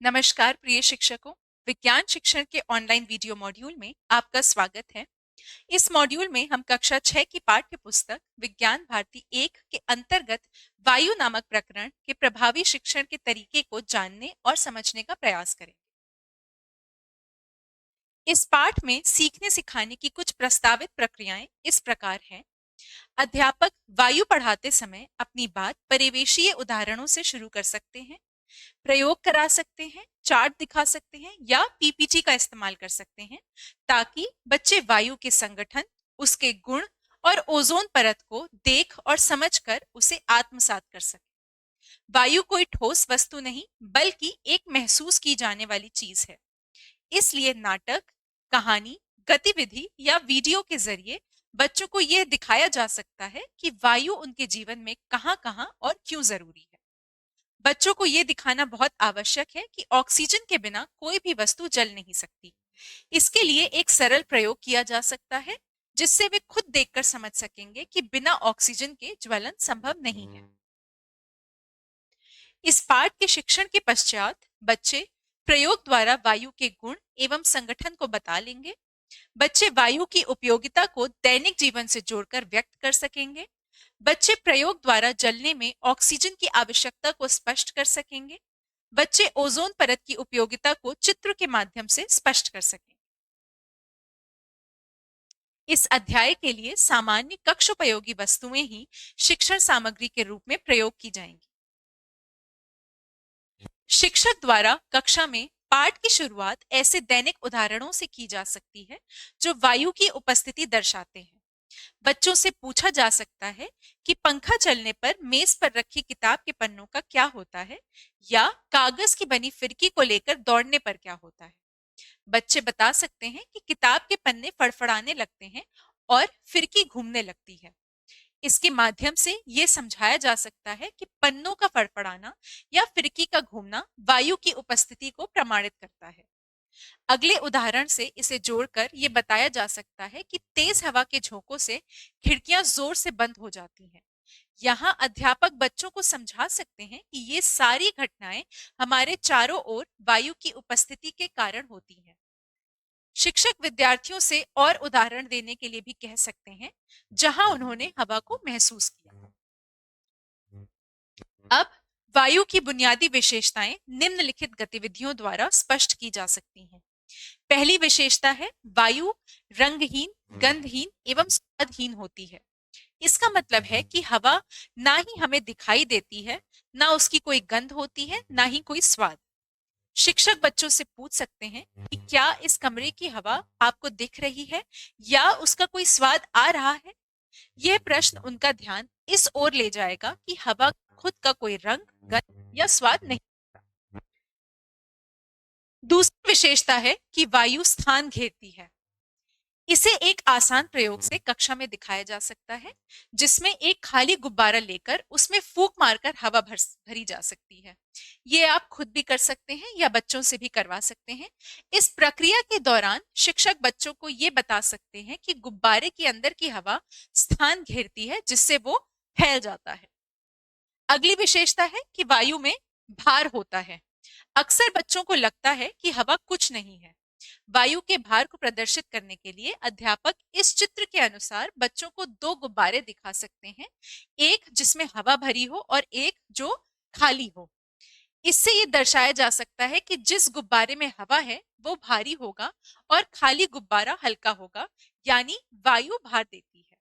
नमस्कार प्रिय शिक्षकों। विज्ञान शिक्षण के ऑनलाइन वीडियो मॉड्यूल में आपका स्वागत है। इस मॉड्यूल में हम कक्षा 6 की पाठ्य पुस्तक विज्ञान भारती 1 के अंतर्गत वायु नामक प्रकरण के प्रभावी शिक्षण के तरीके को जानने और समझने का प्रयास करेंगे। इस पाठ में सीखने सिखाने की कुछ प्रस्तावित प्रक्रियाएं इस प्रकार हैं। अध्यापक वायु पढ़ाते समय अपनी बात परिवेशीय उदाहरणों से शुरू कर सकते हैं, प्रयोग करा सकते हैं, चार्ट दिखा सकते हैं या पीपीटी का इस्तेमाल कर सकते हैं, ताकि बच्चे वायु के संगठन, उसके गुण और ओजोन परत को देख और समझकर उसे आत्मसात कर सकें। वायु कोई ठोस वस्तु नहीं, बल्कि एक महसूस की जाने वाली चीज है। इसलिए नाटक, कहानी, गतिविधि या वीडियो के जरिए बच्चों को यह दिखाया जा सकता है कि वायु उनके जीवन में कहां-कहां और क्यों जरूरी है। बच्चों को यह दिखाना बहुत आवश्यक है कि ऑक्सीजन के बिना कोई भी वस्तु जल नहीं सकती। इसके लिए एक सरल प्रयोग किया जा सकता है, जिससे वे खुद देखकर समझ सकेंगे कि बिना ऑक्सीजन के ज्वलन संभव नहीं है। इस पाठ के शिक्षण के पश्चात बच्चे प्रयोग द्वारा वायु के गुण एवं संगठन को बता लेंगे। बच्चे वायु की उपयोगिता को दैनिक जीवन से जोड़कर व्यक्त कर सकेंगे। बच्चे प्रयोग द्वारा जलने में ऑक्सीजन की आवश्यकता को स्पष्ट कर सकेंगे। बच्चे ओजोन परत की उपयोगिता को चित्र के माध्यम से स्पष्ट कर सकेंगे। इस अध्याय के लिए सामान्य कक्षोपयोगी वस्तुएं ही शिक्षण सामग्री के रूप में प्रयोग की जाएंगी। शिक्षक द्वारा कक्षा में पाठ की शुरुआत ऐसे दैनिक उदाहरणों से की जा सकती है जो वायु की उपस्थिति दर्शाते हैं। बच्चों से पूछा जा सकता है कि पंखा चलने पर मेज पर रखी किताब के पन्नों का क्या होता है, या कागज की बनी फिरकी को लेकर दौड़ने पर क्या होता है। बच्चे बता सकते हैं कि किताब के पन्ने फड़फड़ाने लगते हैं और फिरकी घूमने लगती है। इसके माध्यम से यह समझाया जा सकता है कि पन्नों का फड़फड़ाना या फिरकी का घूमना वायु की उपस्थिति को प्रमाणित करता है। अगले उदाहरण से इसे जोड़कर यह बताया जा सकता है कि तेज हवा के झोंकों से खिड़कियां जोर से बंद हो जाती हैं। यहाँ अध्यापक बच्चों को समझा सकते हैं कि ये सारी घटनाएं हमारे चारों ओर वायु की उपस्थिति के कारण होती हैं। शिक्षक विद्यार्थियों से और उदाहरण देने के लिए भी कह सकते हैं जहां उन्होंने हवा को महसूस किया। अब वायु की बुनियादी विशेषताएं निम्नलिखित गतिविधियों द्वारा स्पष्ट की जा सकती हैं। पहली विशेषता है, वायु रंगहीन, गंधहीन एवं स्वादहीन होती है। इसका मतलब है कि हवा ना ही हमें दिखाई देती है, ना उसकी कोई गंध होती है, ना ही कोई स्वाद। शिक्षक बच्चों से पूछ सकते हैं कि क्या इस कमरे की हवा आपको दिख रही है या उसका कोई स्वाद आ रहा है। यह प्रश्न उनका ध्यान इस ओर ले जाएगा कि हवा खुद का कोई रंग, गंध या स्वाद नहीं। दूसरी विशेषता है कि वायु स्थान घेरती है। इसे एक आसान प्रयोग से कक्षा में दिखाया जा सकता है, जिसमें एक खाली गुब्बारा लेकर उसमें फूंक मारकर हवा भरी जा सकती है। ये आप खुद भी कर सकते हैं या बच्चों से भी करवा सकते हैं। इस प्रक्रिया के दौरान शिक्षक बच्चों को ये बता सकते हैं कि गुब्बारे के अंदर की हवा स्थान घेरती है, जिससे वो फैल जाता है। अगली विशेषता है कि वायु में भार होता है। अक्सर बच्चों को लगता है कि हवा कुछ नहीं है। वायु के भार को प्रदर्शित करने के लिए अध्यापक इस चित्र के अनुसार बच्चों को दो गुब्बारे दिखा सकते हैं, एक जिसमें हवा भरी हो और एक जो खाली हो। इससे ये दर्शाया जा सकता है कि जिस गुब्बारे में हवा है वो भारी होगा और खाली गुब्बारा हल्का होगा, यानी वायु भार देती है।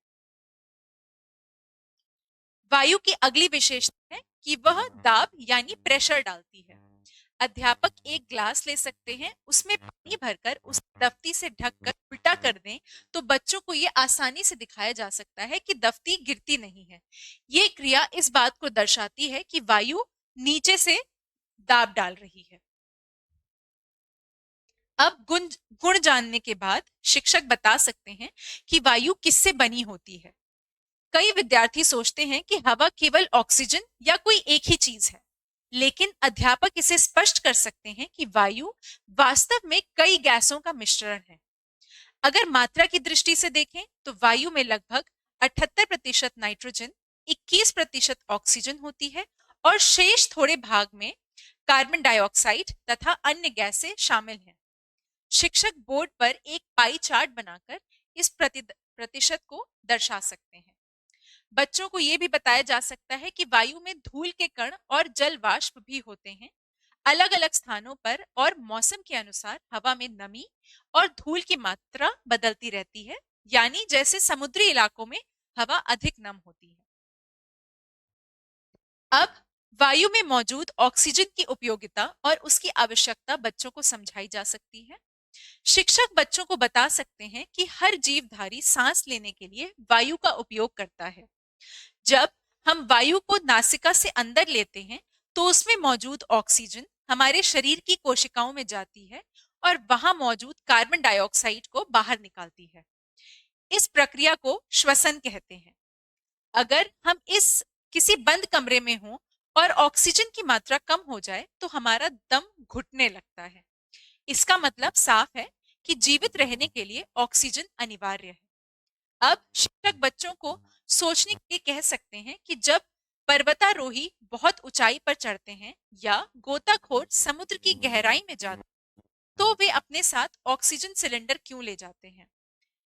वायु की अगली विशेषता है कि वह दाब यानी प्रेशर डालती है। अध्यापक एक ग्लास ले सकते हैं, उसमें पानी भरकर उसे दफ्ती से ढककर उल्टा कर दें तो बच्चों को यह आसानी से दिखाया जा सकता है कि दफ्ती गिरती नहीं है। ये क्रिया इस बात को दर्शाती है कि वायु नीचे से दाब डाल रही है। अब गुण जानने के बाद शिक्षक बता सकते हैं कि वायु किससे बनी होती है। कई विद्यार्थी सोचते हैं कि हवा केवल ऑक्सीजन या कोई एक ही चीज है, लेकिन अध्यापक इसे स्पष्ट कर सकते हैं कि वायु वास्तव में कई गैसों का मिश्रण है। अगर मात्रा की दृष्टि से देखें तो वायु में लगभग 78% नाइट्रोजन, 21% ऑक्सीजन होती है और शेष थोड़े भाग में कार्बन डाइऑक्साइड तथा अन्य गैसें शामिल हैं। शिक्षक बोर्ड पर एक पाई चार्ट बनाकर इस प्रतिशत को दर्शा सकते हैं। बच्चों को यह भी बताया जा सकता है कि वायु में धूल के कण और जल वाष्प भी होते हैं। अलग अलग स्थानों पर और मौसम के अनुसार हवा में नमी और धूल की मात्रा बदलती रहती है, यानी जैसे समुद्री इलाकों में हवा अधिक नम होती है। अब वायु में मौजूद ऑक्सीजन की उपयोगिता और उसकी आवश्यकता बच्चों को समझाई जा सकती है। शिक्षक बच्चों को बता सकते हैं कि हर जीवधारी सांस लेने के लिए वायु का उपयोग करता है। जब हम वायु को नासिका से अंदर लेते हैं तो उसमें मौजूद ऑक्सीजन हमारे शरीर की कोशिकाओं में जाती है और वहां मौजूद कार्बन डाइऑक्साइड को बाहर निकालती है। इस प्रक्रिया को श्वसन कहते हैं। अगर हम इस किसी बंद कमरे में हों और ऑक्सीजन की मात्रा कम हो जाए तो हमारा दम घुटने लगता है। इसका मतलब साफ है कि जीवित रहने के लिए ऑक्सीजन अनिवार्य है। अब शिक्षक बच्चों को सोचने के लिए कह सकते हैं कि जब पर्वतारोही बहुत ऊंचाई पर चढ़ते हैं या गोताखोर समुद्र की गहराई में जाते हैं तो वे अपने साथ ऑक्सीजन सिलेंडर क्यों ले जाते हैं।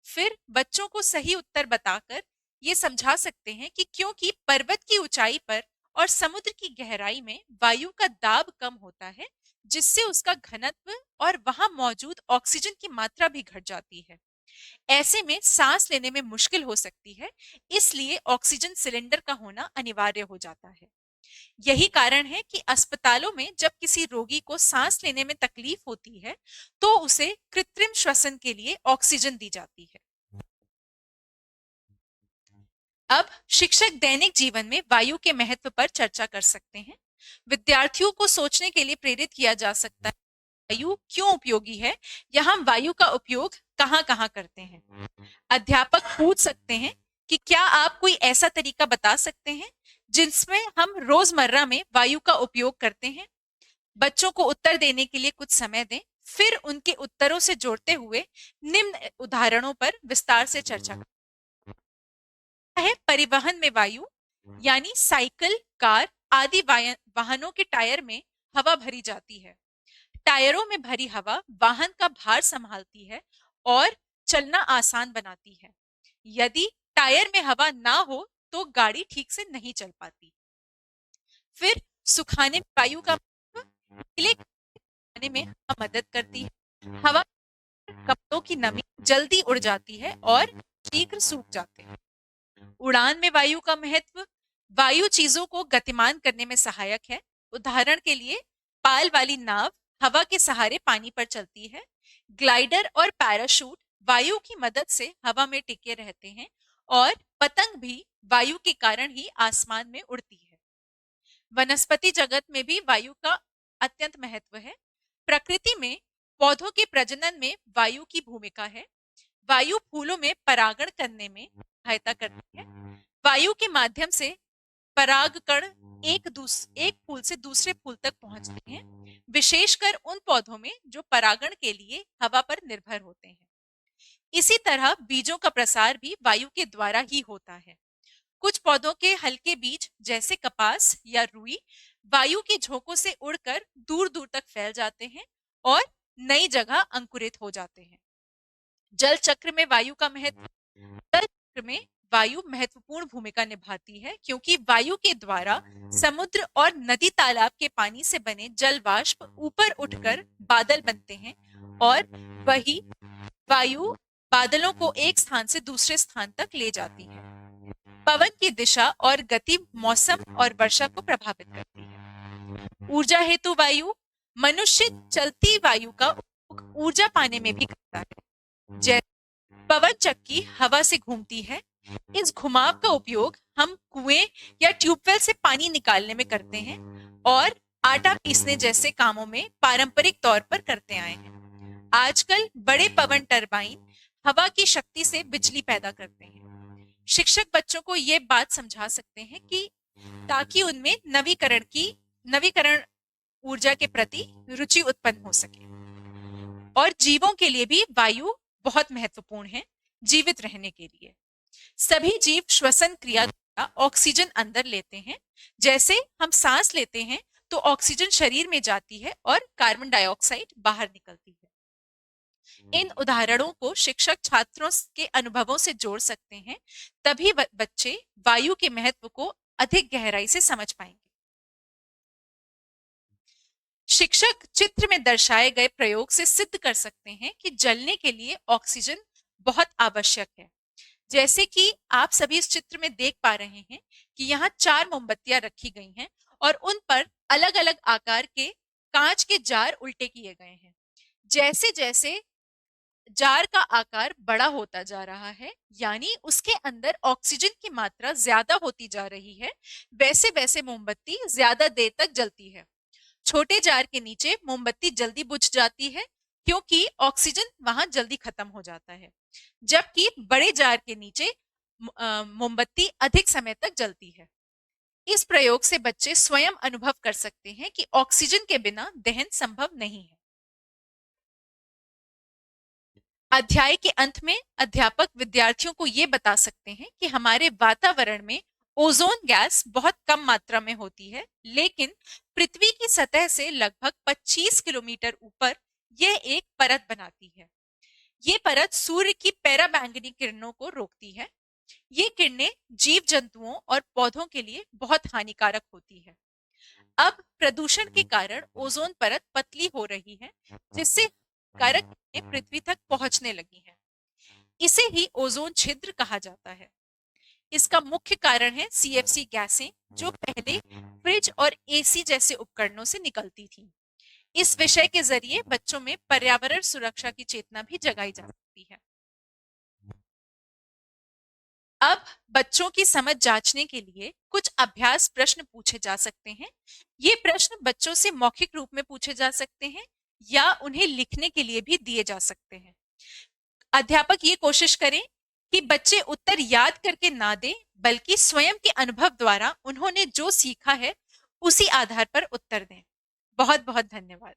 फिर बच्चों को सही उत्तर बताकर ये समझा सकते हैं कि क्योंकि पर्वत की ऊंचाई पर और समुद्र की गहराई में वायु का दाब कम होता है, जिससे उसका घनत्व और वहां मौजूद ऑक्सीजन की मात्रा भी घट जाती है। ऐसे में सांस लेने में मुश्किल हो सकती है, इसलिए ऑक्सीजन सिलेंडर का होना अनिवार्य हो जाता है। यही कारण है कि अस्पतालों में जब किसी रोगी को सांस लेने में तकलीफ होती है तो उसे कृत्रिम श्वसन के लिए ऑक्सीजन दी जाती है। अब शिक्षक दैनिक जीवन में वायु के महत्व पर चर्चा कर सकते हैं। विद्यार्थियों को सोचने के लिए प्रेरित किया जा सकता है वायु क्यों उपयोगी है या हम वायु का उपयोग कहाँ कहाँ करते हैं। अध्यापक पूछ सकते हैं कि क्या आप कोई ऐसा तरीका बता सकते हैं जिसमें हम रोजमर्रा में वायु का उपयोग करते हैं। बच्चों को उत्तर देने के लिए कुछ समय दें, फिर उनके उत्तरों से जोड़ते हुए निम्न उदाहरणों पर विस्तार से चर्चा करें। परिवहन में वायु यानी साइकिल, कार आदि वाहनों के टायर में हवा भरी जाती है। टायरों में भरी हवा वाहन का भार संभालती है और चलना आसान बनाती है। यदि टायर में हवा ना हो तो गाड़ी ठीक से नहीं चल पाती। फिर सुखाने में वायु का गीले करने में हवा मदद करती है। हवा कपड़ों की नमी जल्दी उड़ जाती है और शीघ्र सूख जाते हैं। उड़ान में वायु का महत्व, वायु चीजों को गतिमान करने में सहायक है। उदाहरण के लिए पाल वाली नाव हवा के सहारे पानी पर चलती है। ग्लाइडर और पैराशूट वायु की मदद से हवा में टिके रहते हैं और पतंग भी वायु के कारण ही आसमान में उड़ती है। वनस्पति जगत में भी वायु का अत्यंत महत्व है। प्रकृति में पौधों के प्रजनन में वायु की भूमिका है। वायु फूलों में परागण करने में सहायता करती है। वायु के माध्यम से परागकण एक फूल से दूसरे फूल तक पहुंचते हैं, विशेषकर उन पौधों में जो परागण के लिए हवा पर निर्भर होते हैं। इसी तरह बीजों का प्रसार भी वायु के द्वारा ही होता है। कुछ पौधों के हल्के बीज जैसे कपास या रुई वायु के झोंकों से उड़कर दूर दूर तक फैल जाते हैं और नई जगह अंकुरित हो जाते हैं। जल चक्र में वायु का महत्व, जल चक्र में वायु महत्वपूर्ण भूमिका निभाती है क्योंकि वायु के द्वारा समुद्र और नदी तालाब के पानी से बने जल वाष्प ऊपर उठकर बादल बनते हैं और वही वायु बादलों को एक स्थान से दूसरे स्थान तक ले जाती है। पवन की दिशा और गति मौसम और वर्षा को प्रभावित करती है। ऊर्जा हेतु वायु, मनुष्य चलती वायु का उपयोग ऊर्जा पाने में भी करता है। जैसे पवन चक्की हवा से घूमती है, इस घुमाव का उपयोग हम कुएं या ट्यूबवेल से पानी निकालने में करते हैं और आटा पीसने जैसे कामों में पारंपरिक तौर पर करते आए हैं। आजकल बड़े पवन टरबाइन हवा की शक्ति से बिजली पैदा करते हैं। शिक्षक बच्चों को ये बात समझा सकते हैं कि ताकि उनमें नवीकरण ऊर्जा के प्रति रुचि उत्पन्न हो सके। और जीवों के लिए भी वायु बहुत महत्वपूर्ण है जीवित रहने के लिए। सभी जीव श्वसन क्रिया द्वारा ऑक्सीजन अंदर लेते हैं। जैसे हम सांस लेते हैं तो ऑक्सीजन शरीर में जाती है और कार्बन डाइऑक्साइड बाहर निकलती है। इन उदाहरणों को शिक्षक छात्रों के अनुभवों से जोड़ सकते हैं, तभी बच्चे वायु के महत्व को अधिक गहराई से समझ पाएंगे। शिक्षक चित्र में दर्शाए गए प्रयोग से सिद्ध कर सकते हैं कि जलने के लिए ऑक्सीजन बहुत आवश्यक है। जैसे कि आप सभी इस चित्र में देख पा रहे हैं कि यहाँ 4 मोमबत्तियां रखी गई हैं और उन पर अलग अलग आकार के कांच के जार उल्टे किए गए हैं। जैसे जैसे जार का आकार बड़ा होता जा रहा है, यानी उसके अंदर ऑक्सीजन की मात्रा ज्यादा होती जा रही है, वैसे वैसे मोमबत्ती ज्यादा देर तक जलती है। छोटे जार के नीचे मोमबत्ती जल्दी बुझ जाती है क्योंकि ऑक्सीजन वहां जल्दी खत्म हो जाता है, जबकि बड़े जार के नीचे मोमबत्ती अधिक समय तक जलती है। इस प्रयोग से बच्चे स्वयं अनुभव कर सकते हैं कि ऑक्सीजन के बिना दहन संभव नहीं है। अध्याय के अंत में अध्यापक विद्यार्थियों को ये बता सकते हैं कि हमारे वातावरण में ओजोन गैस बहुत कम मात्रा में होती है, लेकिन पृथ्वी की सतह से लगभग 25 किलोमीटर ऊपर यह एक परत बनाती है। ये परत सूर्य की पराबैंगनी किरणों को रोकती है। ये किरणें जीव जंतुओं और पौधों के लिए बहुत हानिकारक होती है। अब प्रदूषण के कारण ओजोन परत पतली हो रही है, जिससे कारक किरणें पृथ्वी तक पहुंचने लगी हैं। इसे ही ओजोन छिद्र कहा जाता है। इसका मुख्य कारण है सीएफसी गैसें, जो पहले फ्रिज और एसी जैसे उपकरणों से निकलती थीं। इस विषय के जरिए बच्चों में पर्यावरण सुरक्षा की चेतना भी जगाई जा सकती है। अब बच्चों की समझ जांचने के लिए कुछ अभ्यास प्रश्न पूछे जा सकते हैं। ये प्रश्न बच्चों से मौखिक रूप में पूछे जा सकते हैं या उन्हें लिखने के लिए भी दिए जा सकते हैं। अध्यापक ये कोशिश करें कि बच्चे उत्तर याद करके ना दें, बल्कि स्वयं के अनुभव द्वारा उन्होंने जो सीखा है उसी आधार पर उत्तर दें। बहुत बहुत धन्यवाद।